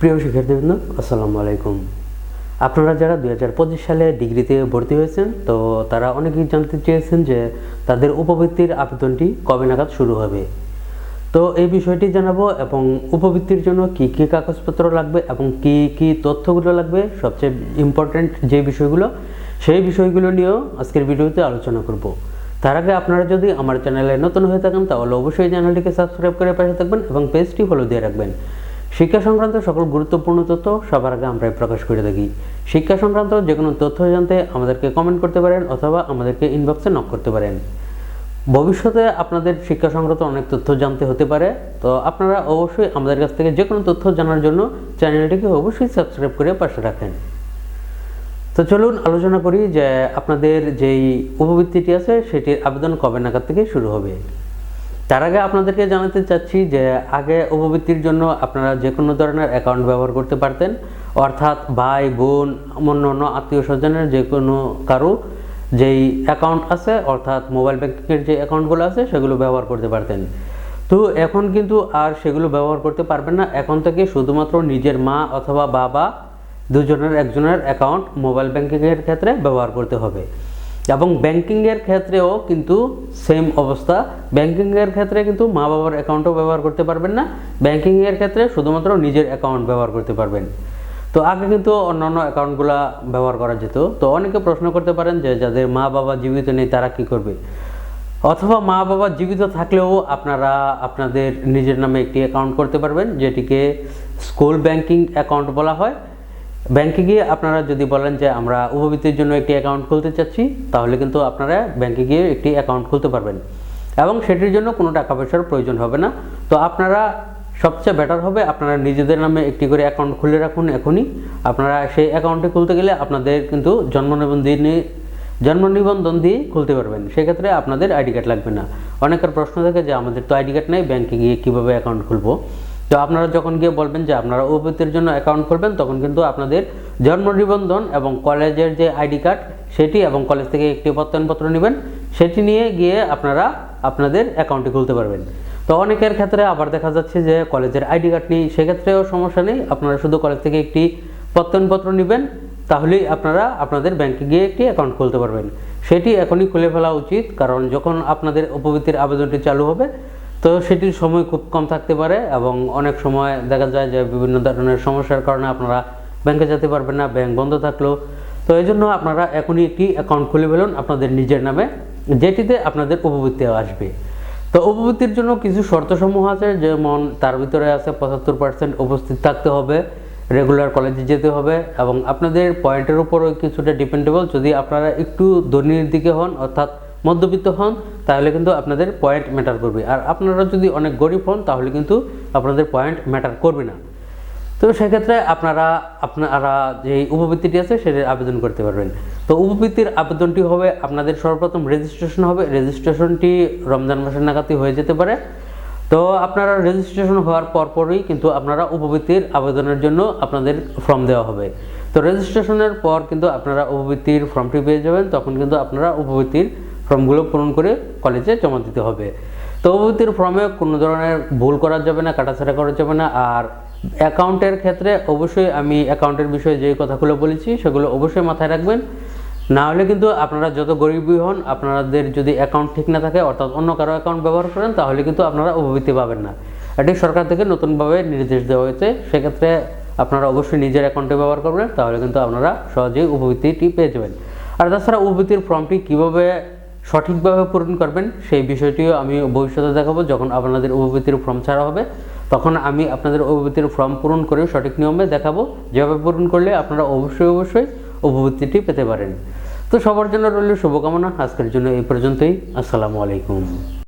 প্রিয় শিক্ষার্থীবৃন্দ, আসসালামু আলাইকুম। আপনারা যারা 2025 সালে ডিগ্রিতে ভর্তি হয়েছেন, তো তারা অনেকেই জানতে চেয়েছেন যে তাদের উপবৃত্তির আবেদনটি কবে নাগাদ শুরু হবে। তো এই বিষয়টি জানাবো এবং উপবৃত্তির জন্য কি কি কাগজপত্র লাগবে এবং কি কি তথ্যগুলো লাগবে, সবচেয়ে ইম্পর্ট্যান্ট যে বিষয়গুলো, সেই বিষয়গুলো নিয়েও আজকের ভিডিওতে আলোচনা করব। তার আগে আপনারা যদি আমার চ্যানেলে নতুন হয়ে থাকেন তাহলে অবশ্যই চ্যানেলটিকে সাবস্ক্রাইব করে পাশে থাকবেন এবং পেজটি ফলো দিয়ে রাখবেন। শিক্ষা সংক্রান্ত সকল গুরুত্বপূর্ণ তথ্য সবার আগে আমরাই প্রকাশ করে থাকি। শিক্ষা সংক্রান্ত যে কোনো তথ্য জানতে আমাদেরকে কমেন্ট করতে পারেন অথবা আমাদেরকে ইনবক্সে নক করতে পারেন। ভবিষ্যতে আপনাদের শিক্ষা সংক্রান্ত অনেক তথ্য জানতে হতে পারে, তো আপনারা অবশ্যই আমাদের কাছ থেকে যে কোনো তথ্য জানার জন্য চ্যানেলটিকে অবশ্যই সাবস্ক্রাইব করে পাশে রাখেন। তো চলুন আলোচনা করি যে আপনাদের যেই উপবৃত্তিটি আছে সেটির আবেদন কবে নাগাদ থেকে শুরু হবে। তার আগে আপনাদেরকে জানাতে চাচ্ছি যে আগে উপবৃত্তির জন্য আপনারা যে কোনো ধরনের অ্যাকাউন্ট ব্যবহার করতে পারতেন, অর্থাৎ ভাই বোন অন্য আত্মীয় স্বজনের যে কোনো কারো যেই অ্যাকাউন্ট আছে, অর্থাৎ মোবাইল ব্যাংকিংয়ের যে অ্যাকাউন্টগুলো আছে সেগুলো ব্যবহার করতে পারতেন। তো এখন কিন্তু আর সেগুলো ব্যবহার করতে পারবেন না। এখন থেকে শুধুমাত্র নিজের মা অথবা বাবা দুজনের একজনের অ্যাকাউন্ট মোবাইল ব্যাংকিংয়ের ক্ষেত্রে ব্যবহার করতে হবে। এবং ব্যাংকিংয়ের ক্ষেত্রেও কিন্তু সেম অবস্থা। ব্যাংকিংয়ের ক্ষেত্রে কিন্তু মা বাবার অ্যাকাউন্টও ব্যবহার করতে পারবেন না, ব্যাংকিংয়ের ক্ষেত্রে শুধুমাত্র নিজের অ্যাকাউন্ট ব্যবহার করতে পারবেন। তো আগে কিন্তু অন্যান্য অ্যাকাউন্টগুলো ব্যবহার করা যেত। তো অনেকে প্রশ্ন করতে পারেন যে যাদের মা বাবা জীবিত নেই তারা কি করবে, অথবা মা বাবা জীবিত থাকলেও আপনারা আপনাদের নিজের নামে একটি অ্যাকাউন্ট করতে পারবেন, যেটিকে স্কুল ব্যাংকিং অ্যাকাউন্ট বলা হয়। ব্যাংকে গিয়ে আপনারা যদি বলেন যে আমরা উপবৃত্তির জন্য একটি অ্যাকাউন্ট খুলতে চাচ্ছি, তাহলে কিন্তু আপনারা ব্যাংকে গিয়ে একটি অ্যাকাউন্ট খুলতে পারবেন এবং সেটির জন্য কোনো টাকা পয়সার প্রয়োজন হবে না। তো আপনারা সবচেয়ে বেটার হবে আপনারা নিজেদের নামে একটি করে অ্যাকাউন্ট খুলে রাখুন এখনই। আপনারা সেই অ্যাকাউন্টটি খুলতে গেলে আপনাদের কিন্তু জন্ম নিবন্ধন দিয়ে খুলতে পারবেন। সেক্ষেত্রে আপনাদের আইডি কার্ড লাগবে না। অনেকের প্রশ্ন থাকে যে আমাদের তো আইডি কার্ড নেই, ব্যাংকে গিয়ে কীভাবে অ্যাকাউন্ট খুলবো। তো আপনারা যখন গিয়ে বলবেন যে আপনারা উপবৃত্তির জন্য অ্যাকাউন্ট খুলবেন, তখন কিন্তু আপনাদের জন্ম নিবন্ধন এবং কলেজের যে আইডি কার্ড সেটি এবং কলেজ থেকে একটি প্রত্যয়নপত্র নেবেন, সেটি নিয়ে গিয়ে আপনারা আপনাদের অ্যাকাউন্টটি খুলতে পারবেন। তো অনেকের ক্ষেত্রে আবার দেখা যাচ্ছে যে কলেজের আইডি কার্ড নেই, সেক্ষেত্রেও সমস্যা নেই। আপনারা শুধু কলেজ থেকে একটি প্রত্যয়নপত্র নেবেন, তাহলেই আপনারা আপনাদের ব্যাংকে গিয়ে একটি অ্যাকাউন্ট খুলতে পারবেন। সেটি এখনই খুলে ফেলা উচিত, কারণ যখন আপনাদের উপবৃত্তির আবেদনটি চালু হবে তো সেটির সময় খুব কম থাকতে পারে এবং অনেক সময় দেখা যায় যে বিভিন্ন ধরনের সমস্যার কারণে আপনারা ব্যাংকে যেতে পারবেন না, ব্যাংক বন্ধ থাকলো। তো এই জন্য আপনারা এখনই একটি অ্যাকাউন্ট খুলে ফেলুন আপনাদের নিজের নামে, যেটিতে আপনাদের উপবৃত্তি আসবে। তো উপবৃত্তির জন্য কিছু শর্তসমূহ আছে, যেমন তার ভিতরে আছে 75% উপস্থিত থাকতে হবে, রেগুলার কলেজে যেতে হবে এবং আপনাদের পয়েন্টের উপরও কিছুটা ডিপেন্ডেবল। যদি আপনারা একটু ধনীর দিকে হন, অর্থাৎ মধ্যবিত্ত হন, তাহলে কিন্তু আপনাদের পয়েন্ট ম্যাটার করবে। আর আপনারা যদি অনেক গরিব হন তাহলে কিন্তু আপনাদের পয়েন্ট ম্যাটার করবে না। তো সেক্ষেত্রে আপনারা যে উপবৃত্তিটি আছে সেটির আবেদন করতে পারবেন। তো উপবৃত্তির আবেদনটি হবে আপনাদের সর্বপ্রথম রেজিস্ট্রেশন হবে। রেজিস্ট্রেশনটি রমজান মাসের নাগাদই হয়ে যেতে পারে। তো আপনারা রেজিস্ট্রেশন হওয়ার পরপরই কিন্তু আপনারা উপবৃত্তির আবেদনের জন্য আপনাদের ফর্ম দেওয়া হবে। তো রেজিস্ট্রেশনের পর কিন্তু আপনারা উপবৃত্তির ফর্মটি পেয়ে যাবেন, তখন কিন্তু আপনারা উপবৃত্তির ফর্মগুলো পূরণ করে কলেজে জমা দিতে হবে। তো উপবৃত্তির ফর্মে কোনো ধরনের ভুল করা যাবে না, কাটাছাড়া করা যাবে না। আর অ্যাকাউন্টের ক্ষেত্রে অবশ্যই আমি অ্যাকাউন্টের বিষয়ে যে কথাগুলো বলেছি সেগুলো অবশ্যই মাথায় রাখবেন। না হলে কিন্তু আপনারা যত গরিবই হন, আপনাদের যদি অ্যাকাউন্ট ঠিক না থাকে, অর্থাৎ অন্য কারো অ্যাকাউন্ট ব্যবহার করেন, তাহলে কিন্তু আপনারা উপবৃত্তি পাবেন না। এটি সরকার থেকে নতুনভাবে নির্দেশ দেওয়া হয়েছে। সেক্ষেত্রে আপনারা অবশ্যই নিজের অ্যাকাউন্টে ব্যবহার করবেন, তাহলে কিন্তু আপনারা সহজেই উপবৃত্তিটি পেয়ে যাবেন। আর তাছাড়া উপবৃত্তির ফর্মটি কীভাবে সঠিকভাবে পূরণ করবেন সেই বিষয়টিও আমি ভবিষ্যতে দেখাবো। যখন আপনাদের উপবৃত্তির ফর্ম ছাড়া হবে তখন আমি আপনাদের উপবৃত্তির ফর্ম পূরণ করে সঠিক নিয়মে দেখাবো, যেভাবে পূরণ করলে আপনারা অবশ্যই উপবৃত্তিটি পেতে পারেন। তো সবার জন্য রইল শুভকামনা। আজকের জন্য এই পর্যন্তই। আসসালামু আলাইকুম।